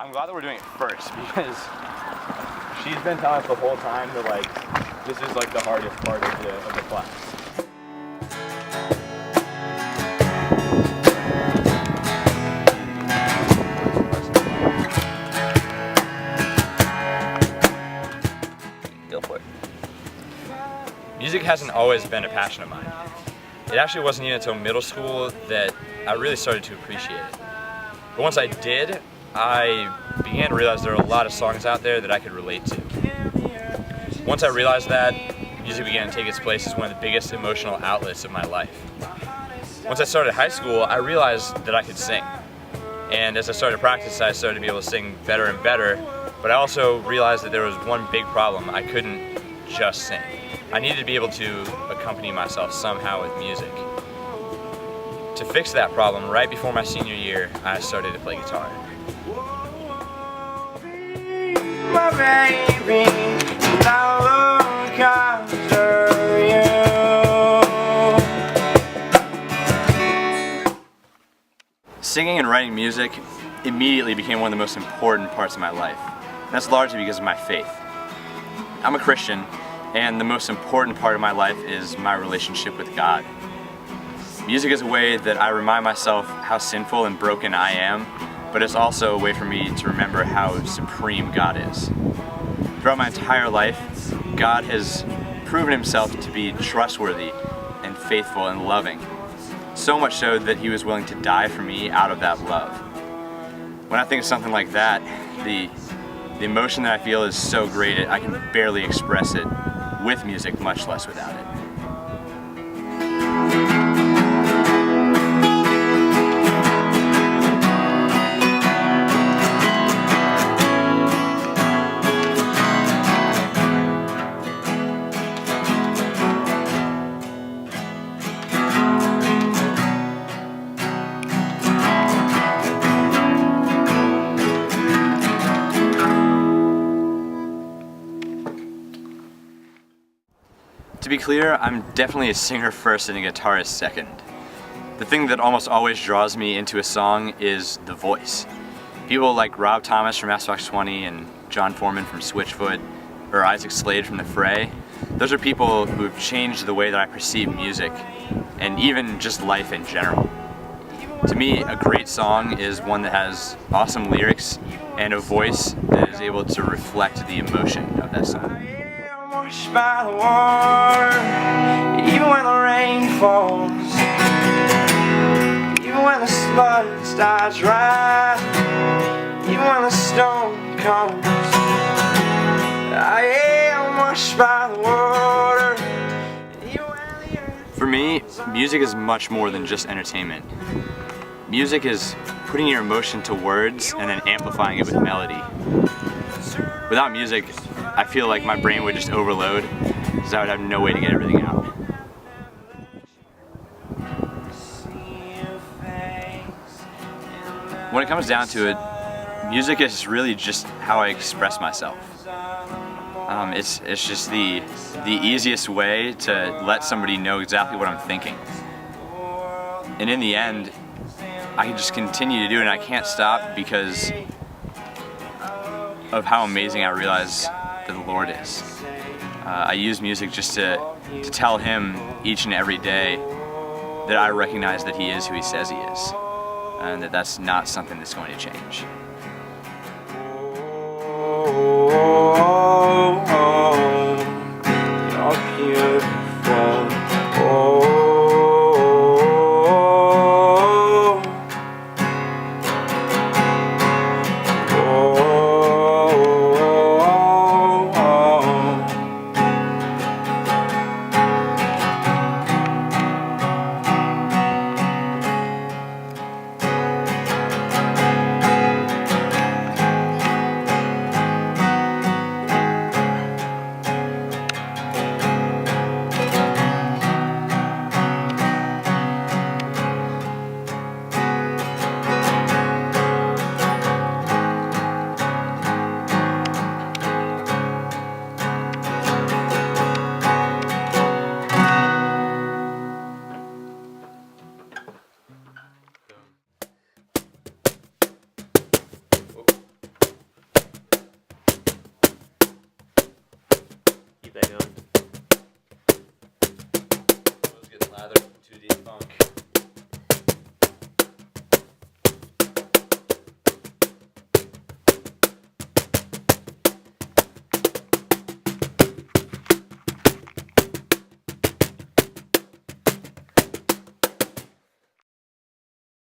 I'm glad that we're doing it first because she's been telling us the whole time that this is the hardest part of the class. Go for it. Music hasn't always been a passion of mine. It actually wasn't even until middle school that I really started to appreciate it. But once I did, I began to realize there are a lot of songs out there that I could relate to. Once I realized that, music began to take its place as one of the biggest emotional outlets of my life. Once I started high school, I realized that I could sing. And as I started practice, I started to be able to sing better and better, but I also realized that there was one big problem. I couldn't just sing. I needed to be able to accompany myself somehow with music. To fix that problem, right before my senior year, I started to play guitar. My baby, I look after you. Singing and writing music immediately became one of the most important parts of my life. And that's largely because of my faith. I'm a Christian, and the most important part of my life is my relationship with God. Music is a way that I remind myself how sinful and broken I am, but it's also a way for me to remember how supreme God is. Throughout my entire life, God has proven himself to be trustworthy and faithful and loving. So much so that he was willing to die for me out of that love. When I think of something like that, the emotion that I feel is so great I can barely express it with music, much less without it. To be clear, I'm definitely a singer first and a guitarist second. The thing that almost always draws me into a song is the voice. People like Rob Thomas from Matchbox 20 and John Foreman from Switchfoot, or Isaac Slade from The Fray, those are people who have changed the way that I perceive music, and even just life in general. To me, a great song is one that has awesome lyrics and a voice that is able to reflect the emotion of that song. Washed by the water, even when the rain falls, even when the sludge starts dry, even when the storm comes. I am washed by the water. For me, music is much more than just entertainment. Music is putting your emotion to words and then amplifying it with melody. Without music, I feel like my brain would just overload because I would have no way to get everything out. When it comes down to it, music is really just how I express myself. It's just the easiest way to let somebody know exactly what I'm thinking. And in the end, I can just continue to do it and I can't stop because of how amazing I realize that the Lord is. I use music just to tell him each and every day that I recognize that he is who he says he is, and that that's not something that's going to change.